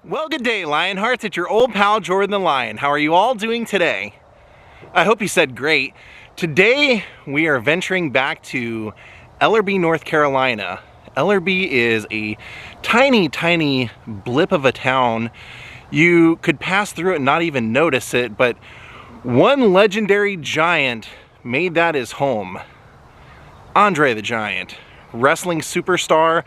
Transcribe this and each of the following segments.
Well, good day, Lionhearts. It's your old pal, Jordan the Lion. How are you all doing today? I hope you said great. Today, we are venturing back to Ellerbe, North Carolina. Ellerbe is a tiny, tiny blip of a town. You could pass through it and not even notice it, but one legendary giant made that his home. Andre the Giant, wrestling superstar.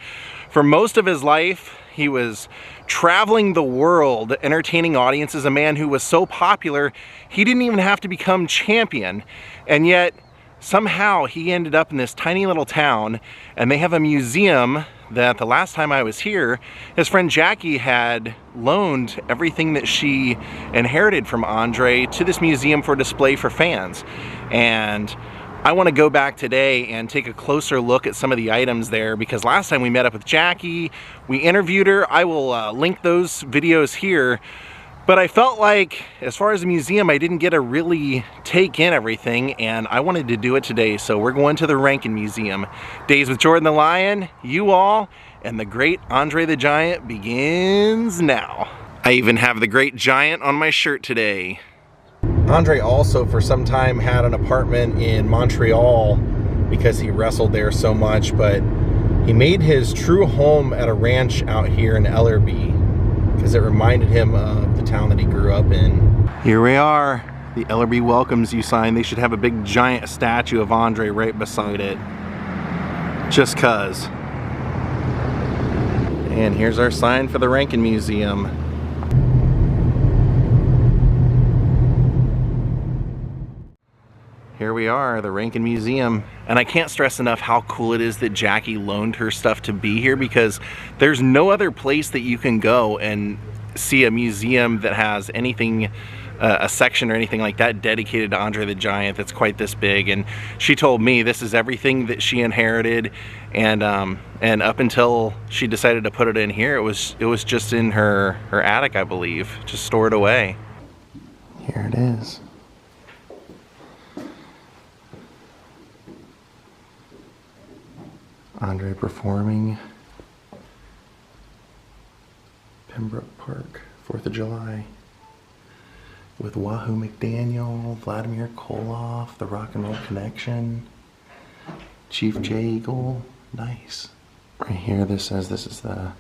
For most of his life, he was traveling the world, entertaining audiences, a man who was so popular, he didn't even have to become champion. And yet, somehow, he ended up in this tiny little town, and they have a museum that the last time I was here, his friend Jackie had loaned everything that she inherited from Andre to this museum for display for fans. And I want to go back today and take a closer look at some of the items there, because last time we met up with Jackie, we interviewed her. I will link those videos here. But I felt like, as far as the museum, I didn't get to really take in everything, and I wanted to do it today. So we're going to the Rankin Museum. Daze with Jordan the Lion, you all, and the great Andre the Giant begins now. I even have the great giant on my shirt today. Andre also for some time had an apartment in Montreal because he wrestled there so much, but he made his true home at a ranch out here in Ellerbe because it reminded him of the town that he grew up in. Here we are, the Ellerbe welcomes you sign. They should have a big giant statue of Andre right beside it, just cuz. And here's our sign for the Rankin Museum. Here we are, the Rankin Museum. And I can't stress enough how cool it is that Jackie loaned her stuff to be here, because there's no other place that you can go and see a museum that has anything, a section or anything like that dedicated to Andre the Giant that's quite this big. And she told me this is everything that she inherited, and up until she decided to put it in here, it was just in her attic, I believe, just stored away. Here it is. Andre performing Pembroke Park, 4th of July, with Wahoo McDaniel, Vladimir Koloff, the Rock and Roll Connection, Chief J Eagle. Nice. Right here, this says this is the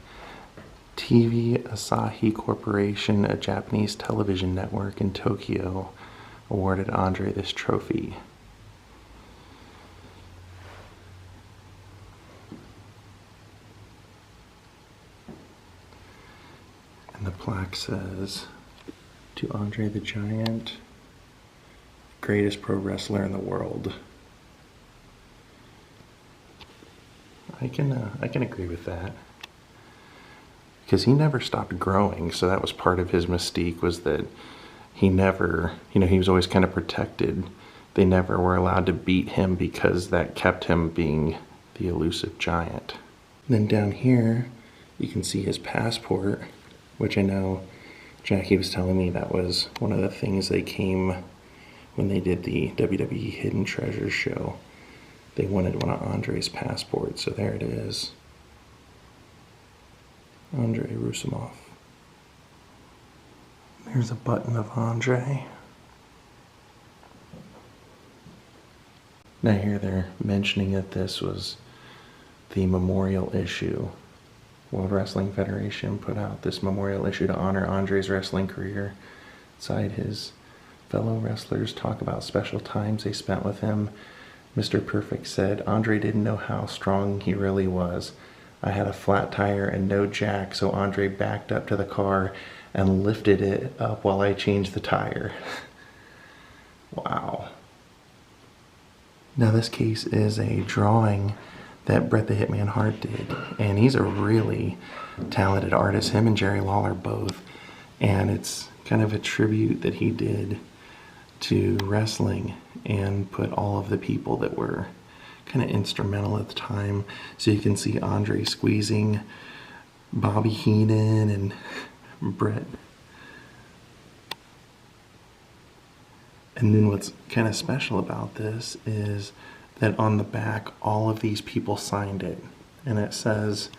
TV Asahi Corporation, a Japanese television network in Tokyo, awarded Andre this trophy. And the plaque says, to Andre the Giant, greatest pro wrestler in the world. I can agree with that, because he never stopped growing. So that was part of his mystique, was that he never, he was always kind of protected. They never were allowed to beat him because that kept him being the elusive giant. And then down here, you can see his passport, which I know Jackie was telling me that was one of the things they came when they did the WWE Hidden Treasures show. They wanted one of Andre's passports, so there it is. Andre Roussimoff. There's a button of Andre. Now here they're mentioning that this was the memorial issue. World Wrestling Federation put out this memorial issue to honor Andre's wrestling career. Inside, his fellow wrestlers talk about special times they spent with him. Mr. Perfect said, Andre didn't know how strong he really was. I had a flat tire and no jack, so Andre backed up to the car and lifted it up while I changed the tire. Wow. Now this case is a drawing that Bret the Hitman Hart did, and he's a really talented artist, him and Jerry Lawler both, and it's kind of a tribute that he did to wrestling. and put all of the people that were kind of instrumental at the time. So you can see Andre squeezing Bobby Heenan and Bret. And then what's kind of special about this is that on the back, all of these people signed it. And it says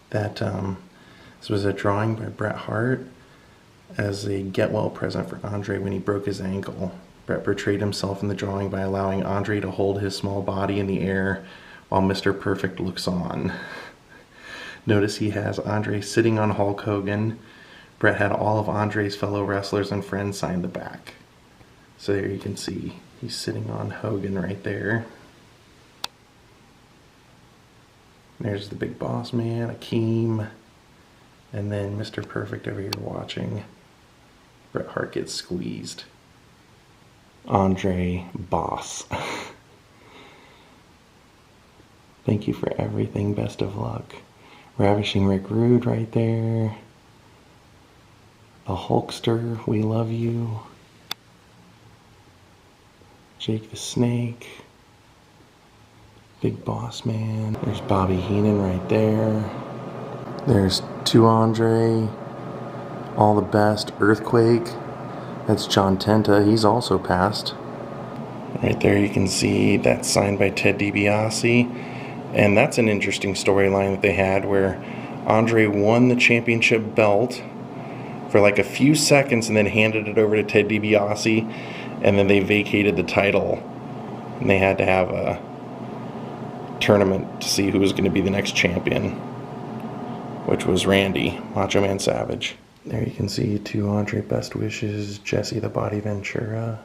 that this was a drawing by Bret Hart as a get-well present for Andre when he broke his ankle. Bret portrayed himself in the drawing by allowing Andre to hold his small body in the air while Mr. Perfect looks on. Notice he has Andre sitting on Hulk Hogan. Bret had all of Andre's fellow wrestlers and friends sign the back. So there you can see he's sitting on Hogan right there. There's the Big Boss Man, Akeem, and then Mr. Perfect over here watching. Bret Hart gets squeezed. Andre Boss. Thank you for everything. Best of luck. Ravishing Rick Rude right there. The Hulkster, we love you. Jake the Snake. Big Boss Man. There's Bobby Heenan right there. There's To Andre. All the Best. Earthquake. That's John Tenta. He's also passed. Right there you can see that's signed by Ted DiBiase. And that's an interesting storyline that they had where Andre won the championship belt for like a few seconds and then handed it over to Ted DiBiase, and then they vacated the title and they had to have a tournament to see who was going to be the next champion, which was Randy, Macho Man Savage. There you can see To Andre, best wishes, Jesse the Body Ventura.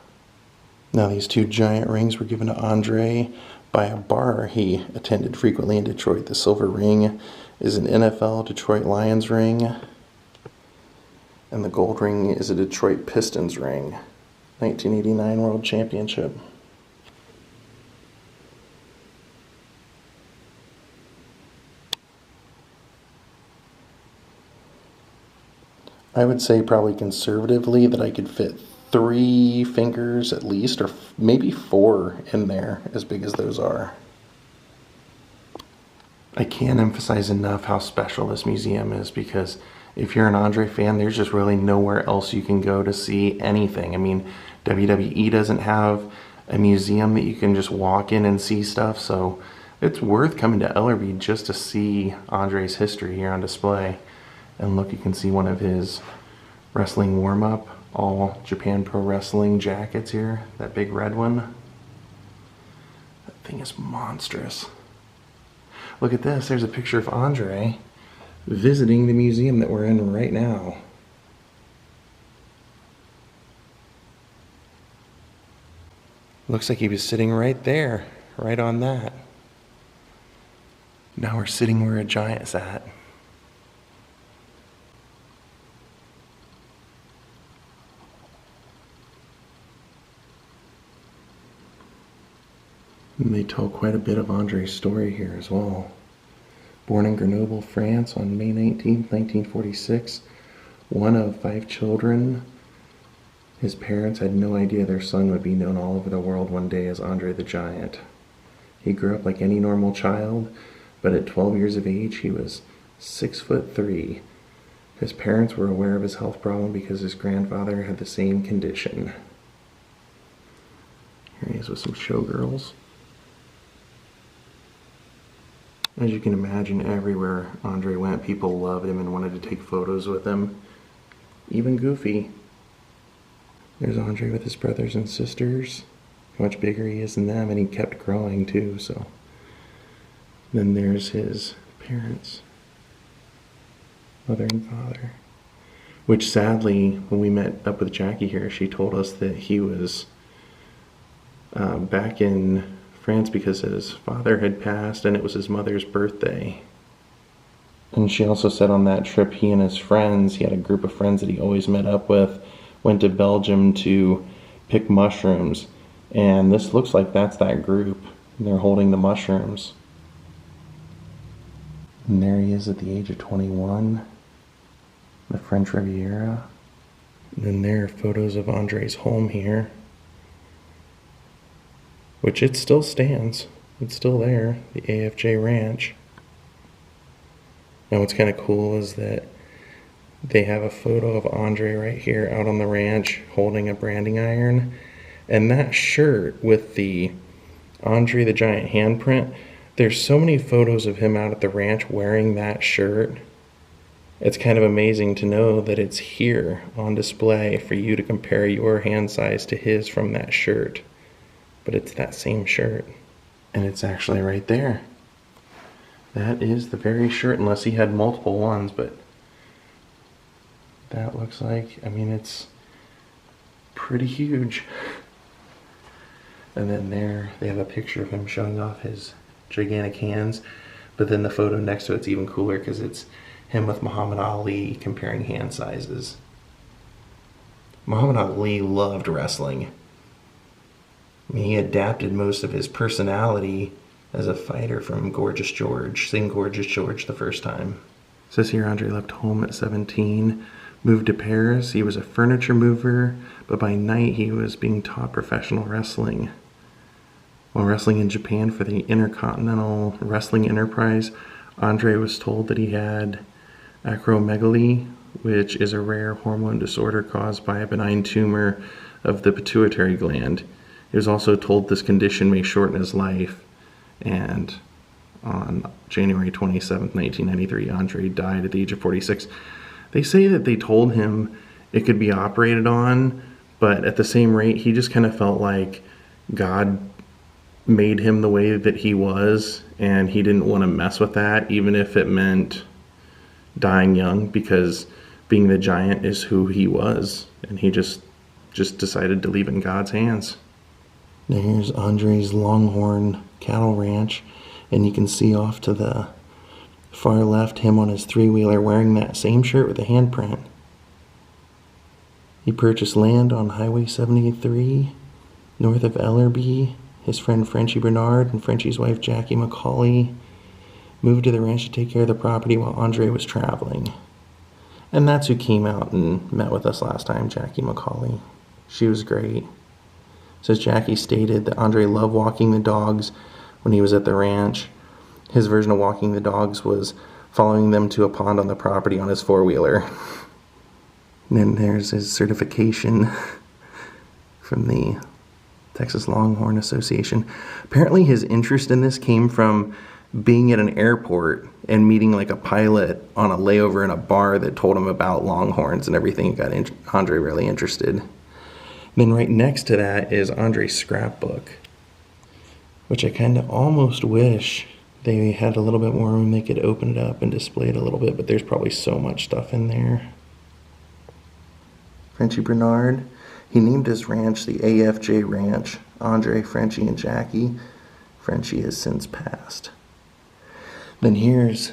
Now these two giant rings were given to Andre by a bar he attended frequently in Detroit. The silver ring is an NFL Detroit Lions ring, and the gold ring is a Detroit Pistons ring. 1989 World Championship. I would say probably conservatively that I could fit 3 fingers at least, or maybe 4 in there, as big as those are. I can't emphasize enough how special this museum is, because if you're an Andre fan, there's just really nowhere else you can go to see anything. I mean, WWE doesn't have a museum that you can just walk in and see stuff, so it's worth coming to Ellerbe just to see Andre's history here on display. And look, you can see one of his wrestling warm-up, all Japan Pro Wrestling jackets here, that big red one. That thing is monstrous. Look at this, there's a picture of Andre visiting the museum that we're in right now. Looks like he was sitting right there, right on that. Now we're sitting where a giant's at. And they tell quite a bit of Andre's story here as well. Born in Grenoble, France on May 19, 1946, one of 5 children. His parents had no idea their son would be known all over the world one day as Andre the Giant. He grew up like any normal child, but at 12 years of age he was 6'3". His parents were aware of his health problem because his grandfather had the same condition. Here he is with some showgirls. As you can imagine, everywhere Andre went, people loved him and wanted to take photos with him. Even Goofy. There's Andre with his brothers and sisters. How much bigger he is than them, and he kept growing too, so. Then there's his parents. Mother and father. Which sadly, when we met up with Jackie here, she told us that he was back in France because his father had passed and it was his mother's birthday. And she also said on that trip he and his friends, he had a group of friends that he always met up with, went to Belgium to pick mushrooms. And this looks like that's that group. They're holding the mushrooms. And there he is at the age of 21, the French Riviera. And then there are photos of Andre's home here. which it still stands. It's still there, the AFJ Ranch. Now what's kind of cool is that they have a photo of Andre right here out on the ranch holding a branding iron. And that shirt with the Andre the Giant handprint, there's so many photos of him out at the ranch wearing that shirt. It's kind of amazing to know that it's here on display for you to compare your hand size to his from that shirt. But it's that same shirt. And it's actually right there. That is the very shirt, unless he had multiple ones, but that looks like, I mean, it's pretty huge. And then there, they have a picture of him showing off his gigantic hands, but then the photo next to it's even cooler because it's him with Muhammad Ali comparing hand sizes. Muhammad Ali loved wrestling. I mean, he adapted most of his personality as a fighter from Gorgeous George, seeing Gorgeous George the first time. It says here Andre left home at 17, moved to Paris. He was a furniture mover, but by night he was being taught professional wrestling. While wrestling in Japan for the Intercontinental Wrestling Enterprise, Andre was told that he had acromegaly, which is a rare hormone disorder caused by a benign tumor of the pituitary gland. He was also told this condition may shorten his life, and on January 27th, 1993, Andre died at the age of 46. They say that they told him it could be operated on, but at the same rate, he just kind of felt like God made him the way that he was, and he didn't want to mess with that, even if it meant dying young, because being the giant is who he was, and he just decided to leave it in God's hands. Now here's Andre's Longhorn Cattle Ranch, and you can see off to the far left him on his three-wheeler wearing that same shirt with a handprint. He purchased land on Highway 73 north of Ellerbe. His friend Frenchie Bernard and Frenchie's wife Jackie McCauley moved to the ranch to take care of the property while Andre was traveling. And that's who came out and met with us last time, Jackie McCauley. She was great. Says Jackie stated that Andre loved walking the dogs when he was at the ranch. His version of walking the dogs was following them to a pond on the property on his four-wheeler. And then there's his certification from the Texas Longhorn Association. Apparently his interest in this came from being at an airport and meeting like a pilot on a layover in a bar that told him about longhorns and everything. It got Andre really interested. Then right next to that is Andre's scrapbook, which I kind of almost wish they had a little bit more room. They could open it up and display it a little bit, but there's probably so much stuff in there. Frenchie Bernard, he named his ranch the AFJ Ranch. Andre, Frenchie, and Jackie. Frenchie has since passed. Then here's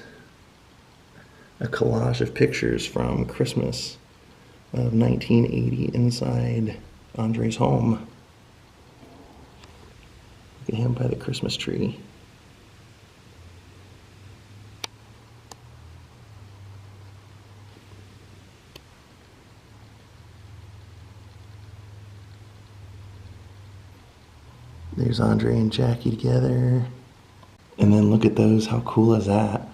a collage of pictures from Christmas of 1980 inside Andre's home. Look at him by the Christmas tree. There's Andre and Jackie together. And then look at those, how cool is that?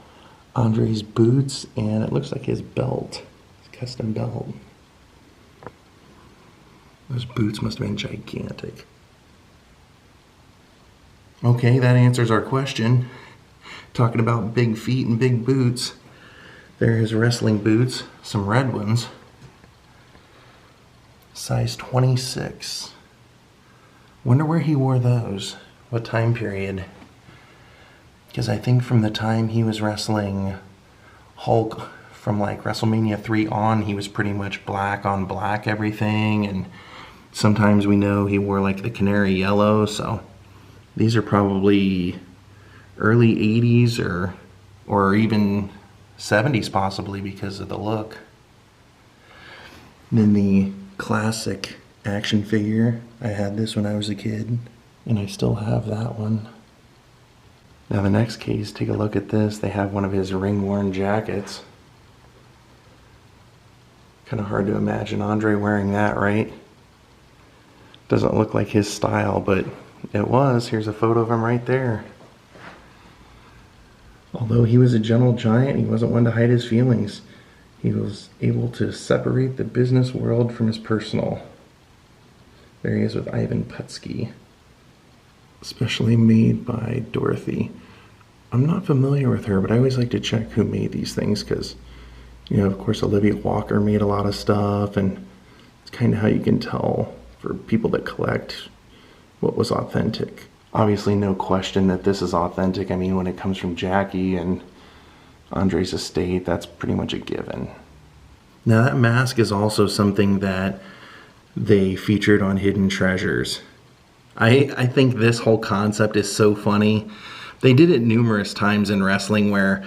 Andre's boots, and it looks like his belt, his custom belt. Those boots must have been gigantic. Okay, that answers our question. Talking about big feet and big boots. There are his wrestling boots, some red ones. Size 26. Wonder where he wore those. What time period? Because I think from the time he was wrestling Hulk from like WrestleMania 3 on, he was pretty much black on black everything, and sometimes we know he wore like the canary yellow, so these are probably early 80s or even 70s possibly because of the look. And then the classic action figure. I had this when I was a kid, and I still have that one. Now the next case, take a look at this. They have one of his ring-worn jackets. Kind of hard to imagine Andre wearing that, right? Doesn't look like his style, but It was. Here's a photo of him right there. Although he was a gentle giant, he wasn't one to hide his feelings. He was able to separate the business world from his personal. There he is with Ivan Putski. Especially made by Dorothy. I'm not familiar with her, but I always like to check who made these things because, you know, of course, Olivia Walker made a lot of stuff, and it's kind of how you can tell for people that collect what was authentic. Obviously, no question that this is authentic. I mean, when it comes from Jackie and Andre's estate, that's pretty much a given. Now, that mask is also something that they featured on Hidden Treasures. I think this whole concept is so funny. They did it numerous times in wrestling where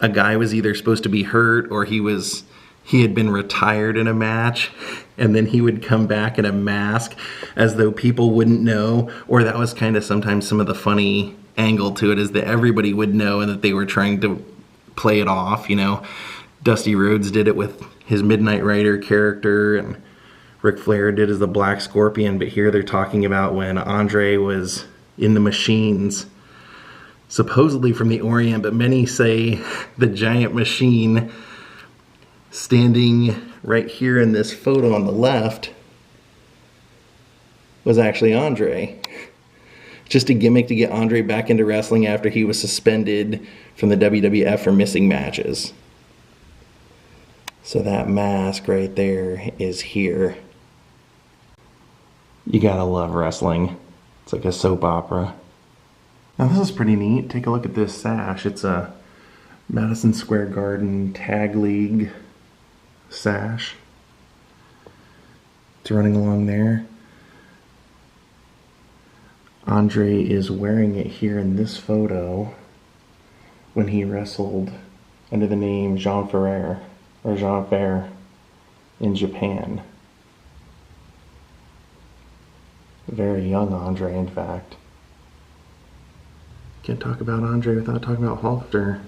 a guy was either supposed to be hurt or he had been retired in a match, and then he would come back in a mask as though people wouldn't know, or that was kind of sometimes some of the funny angle to it, is that everybody would know and that they were trying to play it off, you know. Dusty Rhodes did it with his Midnight Rider character, and Ric Flair did as the Black Scorpion, but here they're talking about when Andre was in the machines, supposedly from the Orient, but many say the giant machine standing right here in this photo on the left was actually Andre. Just a gimmick to get Andre back into wrestling after he was suspended from the WWF for missing matches. So that mask right there is here. You gotta love wrestling. It's like a soap opera. Now this is pretty neat. Take a look at this sash. It's a Madison Square Garden Tag League sash. It's running along there. Andre is wearing it here in this photo when he wrestled under the name Jean Fer in Japan. Very young Andre, in fact. Can't talk about Andre without talking about Hulkster.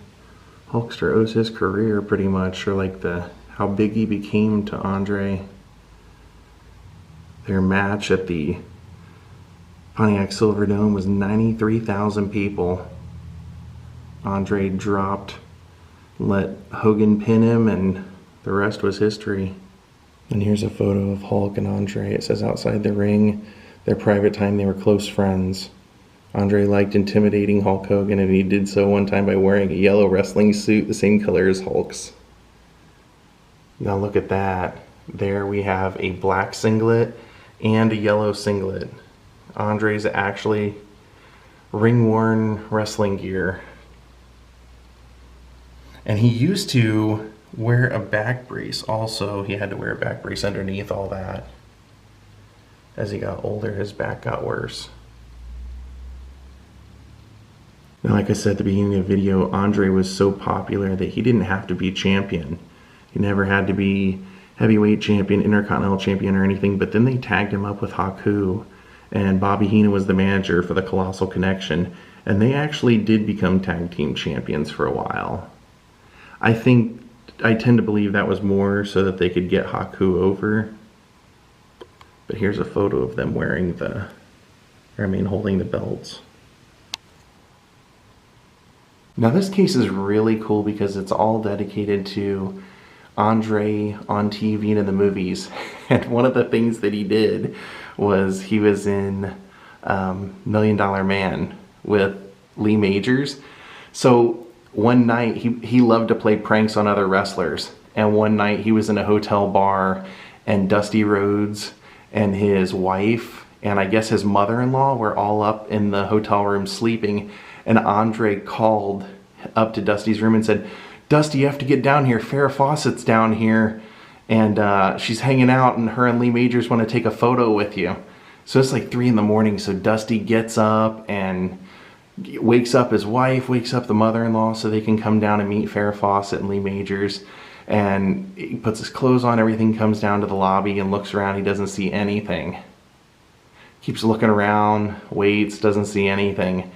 Hulkster owes his career pretty much, or like how big he became to Andre. Their match at the Pontiac Silverdome was 93,000 people. Andre dropped, let Hogan pin him, and the rest was history. And here's a photo of Hulk and Andre. It says outside the ring, their private time they were close friends. Andre liked intimidating Hulk Hogan, and he did so one time by wearing a yellow wrestling suit the same color as Hulk's. Now look at that. There we have a black singlet and a yellow singlet. Andre's actually ring-worn wrestling gear. And he used to wear a back brace also. He had to wear a back brace underneath all that. As he got older, his back got worse. Now, like I said at the beginning of the video, Andre was so popular that he didn't have to be champion. He never had to be heavyweight champion, intercontinental champion, or anything, but then they tagged him up with Haku, and Bobby Heenan was the manager for the Colossal Connection, and they actually did become tag team champions for a while. I tend to believe that was more so that they could get Haku over. But here's a photo of them wearing holding the belts. Now this case is really cool because it's all dedicated to Andre on TV and in the movies. And one of the things that he did was he was in $1 Million Man with Lee Majors. So one night he loved to play pranks on other wrestlers. And one night he was in a hotel bar and Dusty Rhodes and his wife and I guess his mother-in-law were all up in the hotel room sleeping, and Andre called up to Dusty's room and said, "Dusty, you have to get down here. Farrah Fawcett's down here and she's hanging out and her and Lee Majors want to take a photo with you." So it's like 3 in the morning, so Dusty gets up and wakes up his wife, wakes up the mother-in-law so they can come down and meet Farrah Fawcett and Lee Majors. And he puts his clothes on, everything, comes down to the lobby and looks around. He doesn't see anything. Keeps looking around, waits, doesn't see anything.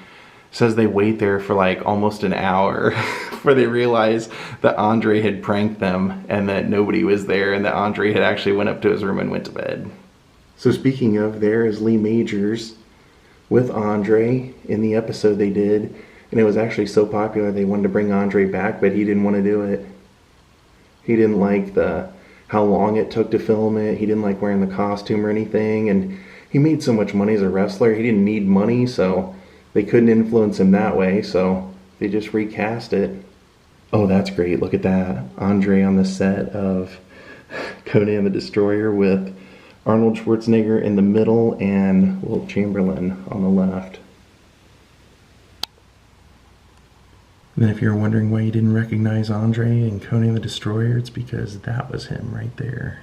Says they wait there for like almost an hour before they realize that Andre had pranked them and that nobody was there and that Andre had actually went up to his room and went to bed. So speaking of, there is Lee Majors with Andre in the episode they did, and it was actually so popular they wanted to bring Andre back, but he didn't want to do it. He didn't like how long it took to film it. He didn't like wearing the costume or anything, and he made so much money as a wrestler. He didn't need money, so they couldn't influence him that way, so they just recast it. Oh, that's great. Look at that. Andre on the set of Conan the Destroyer with Arnold Schwarzenegger in the middle and Wilt Chamberlain on the left. And then if you're wondering why you didn't recognize Andre in Conan the Destroyer, it's because that was him right there.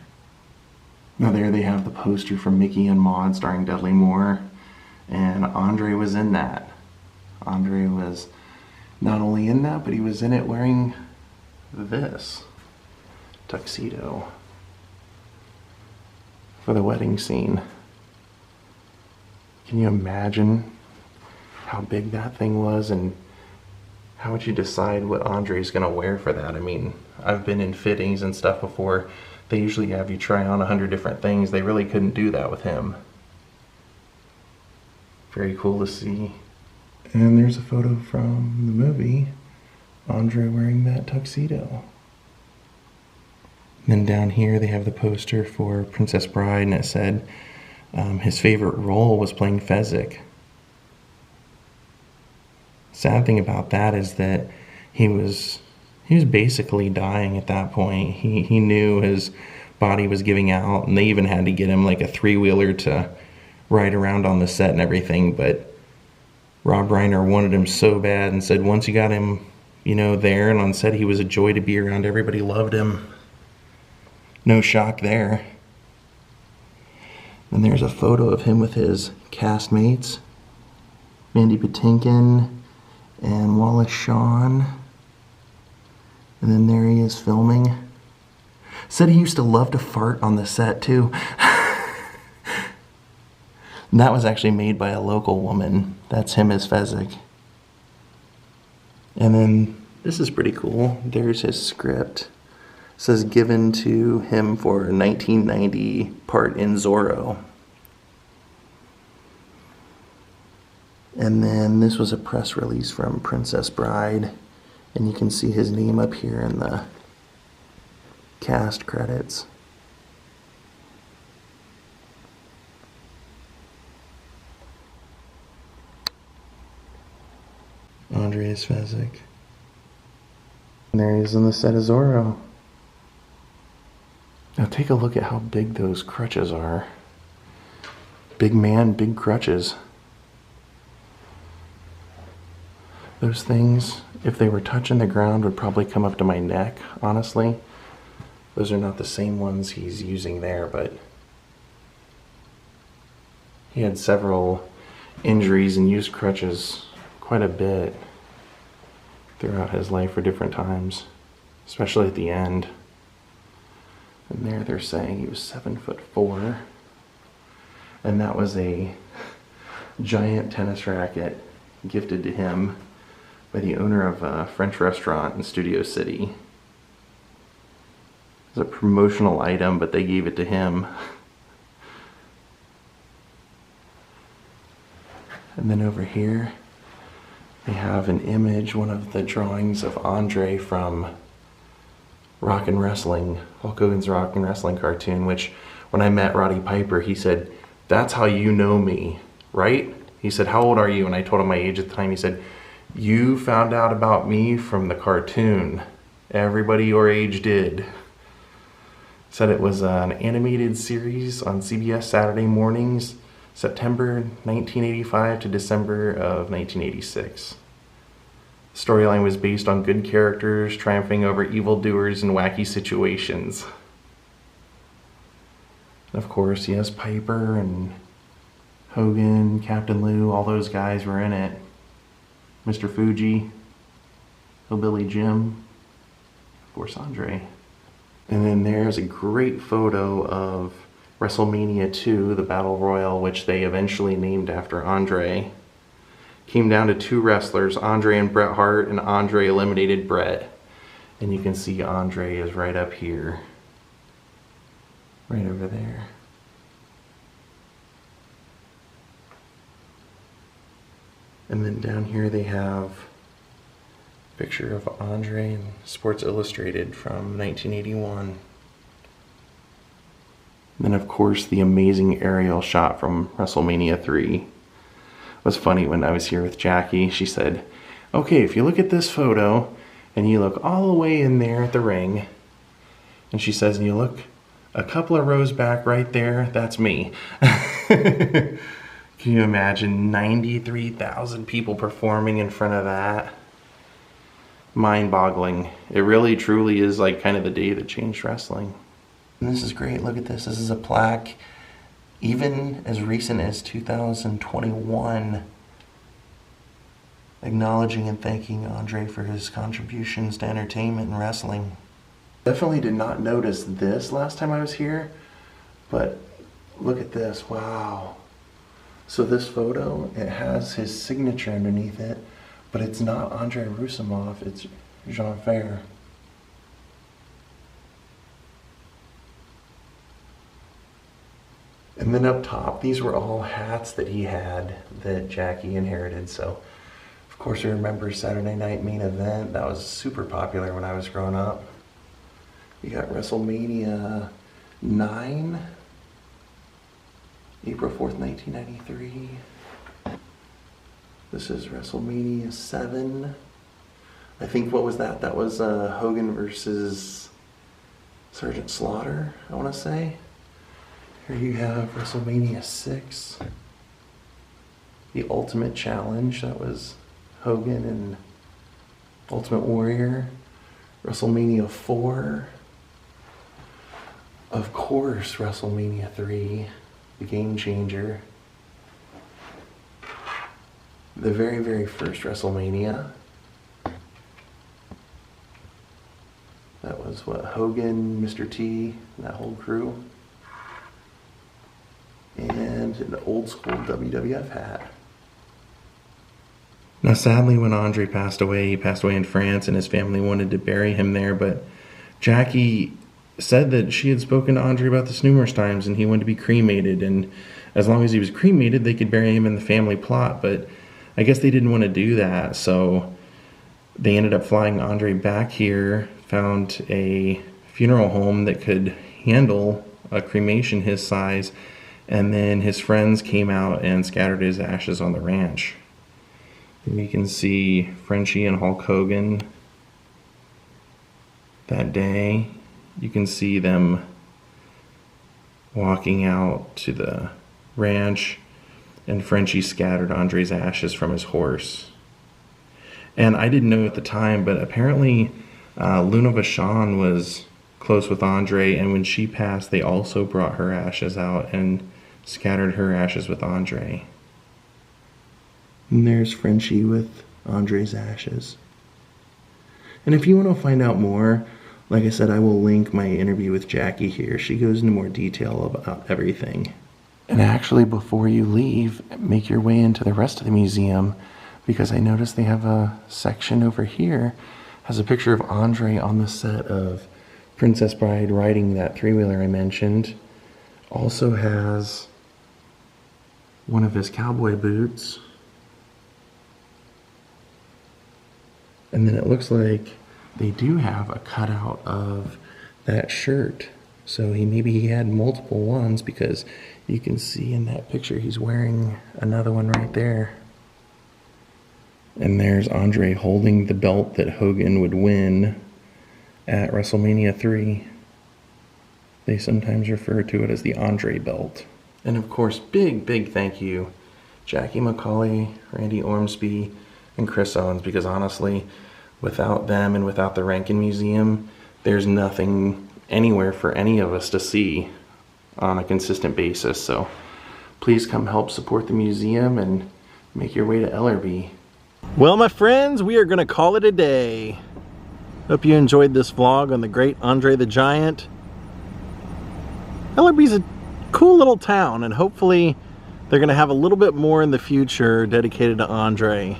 Now there they have the poster from Mickey and Maude starring Dudley Moore, and Andre was in that. Andre was not only in that, but he was in it wearing this tuxedo for the wedding scene. Can you imagine how big that thing was, and how would you decide what Andre's gonna wear for that? I mean, I've been in fittings and stuff before. They usually have you try on 100 different things. They really couldn't do that with him. Very cool to see. And there's a photo from the movie, Andre wearing that tuxedo. And then down here they have the poster for Princess Bride, and it said his favorite role was playing Fezzik. Sad thing about that is that he was basically dying at that point. He knew his body was giving out, and they even had to get him like a three-wheeler to ride around on the set and everything, but Rob Reiner wanted him so bad and said once you got him, there and on set, he was a joy to be around. Everybody loved him. No shock there. And there's a photo of him with his castmates, Mandy Patinkin and Wallace Shawn. And then there he is filming. Said he used to love to fart on the set too. And that was actually made by a local woman. That's him as Fezzik. And then this is pretty cool. There's his script. It says given to him for 1990 part in Zorro. And then this was a press release from Princess Bride. And you can see his name up here in the cast credits. Andre is Fezzik. And there he is on the set of Zorro. Now take a look at how big those crutches are. Big man, big crutches. Those things, if they were touching the ground, would probably come up to my neck, honestly. Those are not the same ones he's using there, but he had several injuries and used crutches quite a bit throughout his life for different times, especially at the end. And there they're saying he was 7'4", and that was a giant tennis racket gifted to him by the owner of a French restaurant in Studio City. It was a promotional item, but they gave it to him. And then over here they have an image, one of the drawings of Andre from Rock and Wrestling, Hulk Hogan's Rock and Wrestling cartoon, which when I met Roddy Piper, he said, "That's how you know me, right?" He said, "How old are you?" And I told him my age at the time. He said, "You found out about me from the cartoon. Everybody your age did." Said it was an animated series on CBS Saturday mornings, September 1985 to December of 1986. The storyline was based on good characters triumphing over evildoers in wacky situations. And of course, yes, Piper and Hogan, Captain Lou, all those guys were in it. Mr. Fuji, Hillbilly Jim, of course Andre. And then there's a great photo of WrestleMania 2, the Battle Royal, which they eventually named after Andre. Came down to two wrestlers, Andre and Bret Hart, and Andre eliminated Bret. And you can see Andre is right up here. Right over there. And then down here they have a picture of Andre in Sports Illustrated from 1981. And then of course the amazing aerial shot from WrestleMania 3. It was funny when I was here with Jackie, she said, okay, if you look at this photo and you look all the way in there at the ring, and she says, and you look a couple of rows back right there, that's me. Can you imagine 93,000 people performing in front of that? Mind-boggling. It really truly is like kind of the day that changed wrestling. And this is great, look at this. This is a plaque even as recent as 2021 acknowledging and thanking Andre for his contributions to entertainment and wrestling. Definitely did not notice this last time I was here, but look at this, wow. So this photo, it has his signature underneath it, but it's not Andre Roussimoff, it's Jean Fer. And then up top, these were all hats that he had that Jackie inherited. So, of course, I remember Saturday Night Main Event. That was super popular when I was growing up. You got WrestleMania 9, April 4th, 1993. This is WrestleMania 7. I think, what was that? That was Hogan versus Sergeant Slaughter, I want to say. Here you have WrestleMania 6, the Ultimate Challenge, that was Hogan and Ultimate Warrior. WrestleMania 4, of course WrestleMania 3, the Game Changer. The very, very first WrestleMania. That was what, Hogan, Mr. T, and that whole crew. And an old school WWF hat. Now sadly when Andre passed away, he passed away in France and his family wanted to bury him there, but Jackie said that she had spoken to Andre about this numerous times and he wanted to be cremated, and as long as he was cremated they could bury him in the family plot, but I guess they didn't want to do that, so they ended up flying Andre back here, found a funeral home that could handle a cremation his size, and then his friends came out and scattered his ashes on the ranch. And you can see Frenchie and Hulk Hogan that day. You can see them walking out to the ranch, and Frenchie scattered Andre's ashes from his horse. And I didn't know at the time, but apparently Luna Vachon was close with Andre, and when she passed they also brought her ashes out and scattered her ashes with Andre. And there's Frenchie with Andre's ashes. And if you want to find out more, like I said, I will link my interview with Jackie here. She goes into more detail about everything. And actually, before you leave, make your way into the rest of the museum, because I noticed they have a section over here has a picture of Andre on the set of Princess Bride riding that three-wheeler I mentioned. Also has one of his cowboy boots. And then it looks like they do have a cutout of that shirt. So maybe he had multiple ones, because you can see in that picture he's wearing another one right there. And there's Andre holding the belt that Hogan would win at WrestleMania 3. They sometimes refer to it as the Andre belt. And of course, big thank you, Jackie McCauley, Randy Ormsby, and Chris Owens, because honestly, without them and without the Rankin Museum, there's nothing anywhere for any of us to see on a consistent basis. So please come help support the museum and make your way to Ellerbe. Well, my friends, we are going to call it a day. Hope you enjoyed this vlog on the great Andre the Giant. Ellerbe's a cool little town, and hopefully they're going to have a little bit more in the future dedicated to Andre.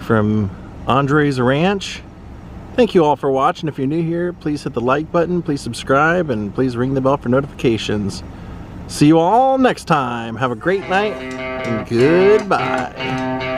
From Andre's Ranch, thank you all for watching. If you're new here, please hit the like button, please subscribe, and please ring the bell for notifications. See you all next time. Have a great night, and goodbye.